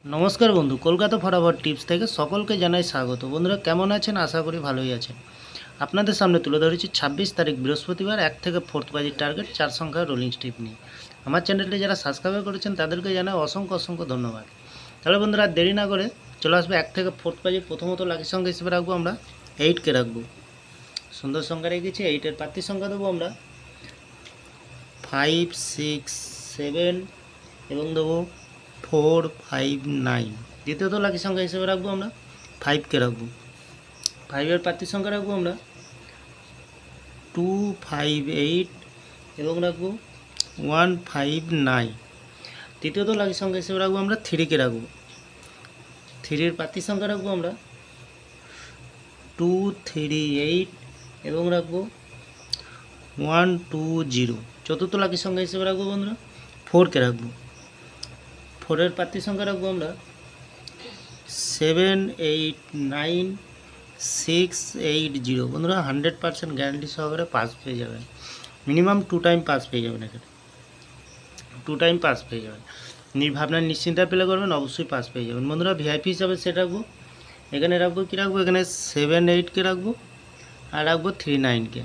নমস্কার বন্ধু, কলকাতা ফটাফট টিপস থেকে সকলকে জানাই স্বাগত। বন্ধুরা কেমন আছেন? আশা করি ভালোই আছেন। আপনাদের সামনে তুলে ধরেছি 26 তারিখ বৃহস্পতিবার 1 থেকে 4th বাজির টার্গেট 4 সংখ্যার রোলিং স্ট্রিপ নিয়ে। আমার চ্যানেলটি যারা সাবস্ক্রাইব করেছেন তাদেরকে জানাই অসংখ্য ধন্যবাদ। তাহলে বন্ধুরা দেরি না করে চলে আসবে 1 থেকে 4th বাজির প্রথমত লাকি সংখ্যা হিসেবে রাখবো আমরা 8কে রাখবো। সুন্দর সংখ্যা রেখেছি। 8-এর প্রার্থী সংখ্যা দেবো আমরা 5, 6, 7 এবং দেবো 4, 5, 9। দ্বিতীয়ত লাকি সংখ্যা হিসেবে রাখবো আমরা 5কে রাখবো। 5-এর প্রার্থী সংখ্যা রাখবো আমরা 2, 5, 8 এবং রাখবো 1, 5, 9। তৃতীয়ত লাকি সংখ্যা হিসেবে রাখবো আমরা 3কে রাখবো। 3-এর প্রার্থী সংখ্যা রাখবো আমরা 2, 3, 8 এবং রাখবো 1, 2, 0। চতুর্থ লাকি সংখ্যা হিসেবে রাখবো বন্ধুরা 4কে রাখবো। 4-এর প্রার্থী সংখ্যা রাখবো আমরা 7, 8, 9, 6, 8, 0। বন্ধুরা 100% গ্যারান্টি সহকারে পাস পেয়ে যাবেন। মিনিমাম 2 টাইম পাস পেয়ে যাবেন। এখানে 2 টাইম পাস পেয়ে যাবেন। ভাবনার নিশ্চিন্তায় প্লে করবেন, অবশ্যই পাস পেয়ে যাবেন। বন্ধুরা ভিআইপি হিসাবে সেট রাখবো। এখানে রাখবো কী রাখবো? এখানে 7, 8কে রাখবো আর রাখবো 3, 9কে।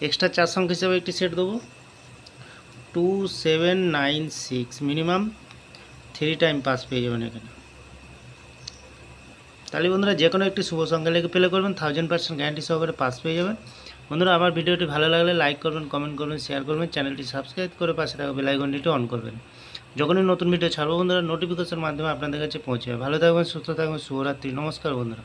এক্সট্রা 4 সংখ্যা হিসাবে একটি সেট দেবো 2, 7, 9, 6। মিনিমাম 3 টাইম পাস পেয়ে যাবেন এখানে। তাহলে বন্ধুরা যে কোনো একটি শুভ সংখ্যা লিখে প্লে করবেন, 1000% গ্যারান্টি সহকারে পাস পেয়ে যাবেন। বন্ধুরা আমার ভিডিওটি ভালো লাগলে লাইক করবেন, কমেন্ট করবেন, শেয়ার করবেন, চ্যানেলটি সাবস্ক্রাইব করে পাশে থাকা বেল আইকনটি অন করবেন। যখনই নতুন ভিডিও ছাড়বো বন্ধুরা নোটিফিকেশনের মাধ্যমে আপনাদের কাছে পৌঁছে যাবে। ভালো থাকবেন, সুস্থ থাকবেন, শুভরাত্রি। নমস্কার বন্ধুরা।